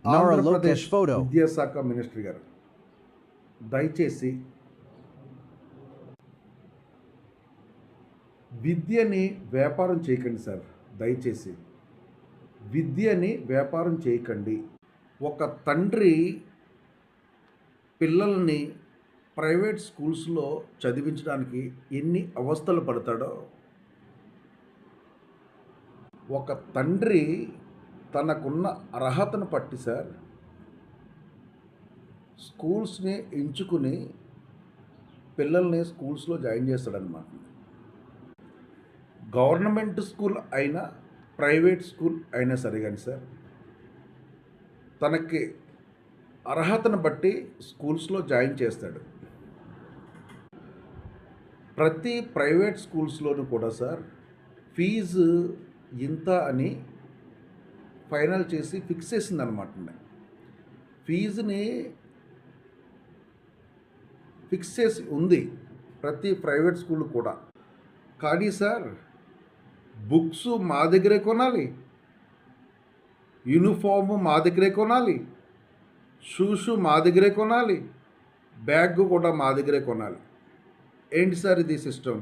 Nara Andhra Pradesh Lokesh photo. విద్యాశాఖ minister గారు దయచేసి విద్యని వ్యాపారం చేయకండి సార్. దయచేసి విద్యని వ్యాపారం చేయకండి. ఒక తండ్రి పిల్లల్ని ప్రైవేట్ స్కూల్స్లో చదివించడానికి ఎన్ని అవస్థలు పడతాడో, ఒక తండ్రి తనకున్న అర్హతను పట్టి సార్ స్కూల్స్ని ఎంచుకుని పిల్లల్ని స్కూల్స్లో జాయిన్ చేస్తాడనమాట. గవర్నమెంట్ స్కూల్ అయినా ప్రైవేట్ స్కూల్ అయినా సరే కానీ సార్, తనకి అర్హతను బట్టి స్కూల్స్లో జాయిన్ చేస్తాడు. ప్రతి ప్రైవేట్ స్కూల్స్లోనూ కూడా సార్ ఫీజు ఇంత అని ఫైనల్ చేసి ఫిక్స్ చేసిందనమాట. ఫీజుని ఫిక్స్ చేసి ఉంది ప్రతి ప్రైవేట్ స్కూల్ కూడా. కానీ సార్ బుక్స్ మా దగ్గరే కొనాలి, యూనిఫామ్ మా దగ్గరే కొనాలి, షూస్ మా దగ్గరే కొనాలి, బ్యాగ్ కూడా మా దగ్గరే కొనాలి. ఏంటి సార్ ఇది సిస్టమ్?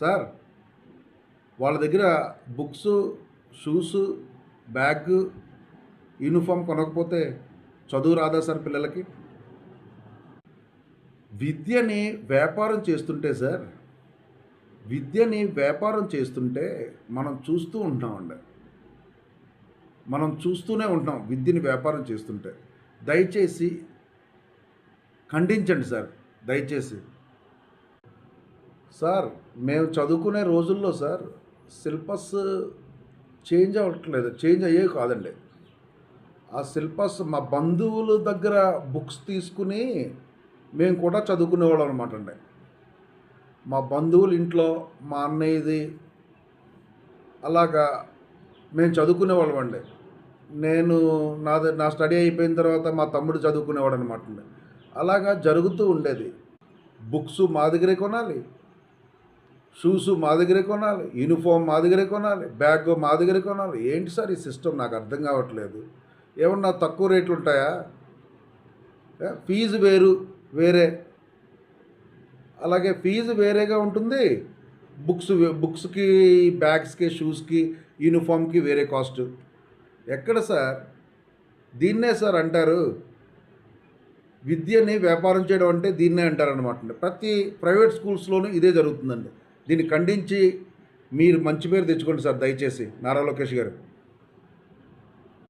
సార్ వాళ్ళ దగ్గర బుక్స్, షూస్, బ్యాగ్, యూనిఫామ్ కొనకపోతే చదువు రాదా సార్ పిల్లలకి? విద్యని వ్యాపారం చేస్తుంటే సార్, విద్యని వ్యాపారం చేస్తుంటే మనం చూస్తూ ఉంటామండి. మనం చూస్తూనే ఉంటాం విద్యని వ్యాపారం చేస్తుంటే. దయచేసి ఖండించండి సార్, దయచేసి. సార్ మేము చదువుకునే రోజుల్లో సార్ సిలబస్ చేంజ్ అవ్వట్లేదు, చేంజ్ అయ్యే కాదండి. ఆ సిలబస్ మా బంధువుల దగ్గర బుక్స్ తీసుకుని మేము కూడా చదువుకునేవాళ్ళం అనమాట అండి. మా బంధువుల ఇంట్లో మా అన్నయ్యది అలాగా మేము చదువుకునేవాళ్ళం అండి. నా స్టడీ అయిపోయిన తర్వాత మా తమ్ముడు చదువుకునేవాడు అనమాట అండి. అలాగా జరుగుతూ ఉండేది. బుక్స్ మా దగ్గరే కొనాలి, షూస్ మా దగ్గరే కొనాలి, యూనిఫామ్ మా దగ్గరే కొనాలి, బ్యాగ్ మా దగ్గరే కొనాలి. ఏంటి సార్ ఈ సిస్టమ్? నాకు అర్థం కావట్లేదు. ఏమన్నా తక్కువ రేట్లు ఉంటాయా? ఫీజు వేరే, అలాగే ఫీజు వేరేగా ఉంటుంది, బుక్స్కి, బ్యాగ్స్కి, షూస్కి, యూనిఫామ్కి వేరే కాస్ట్. ఎక్కడ సార్? దీన్నే సార్ అంటారు విద్యని వ్యాపారం చేయడం అంటే, దీన్నే అంటారనమాట. ప్రతి ప్రైవేట్ స్కూల్స్లోనూ ఇదే జరుగుతుందండి. దీన్ని ఖండించి మీరు మంచి పేరు తెచ్చుకోండి సార్ దయచేసి, నారా లోకేష్ గారు.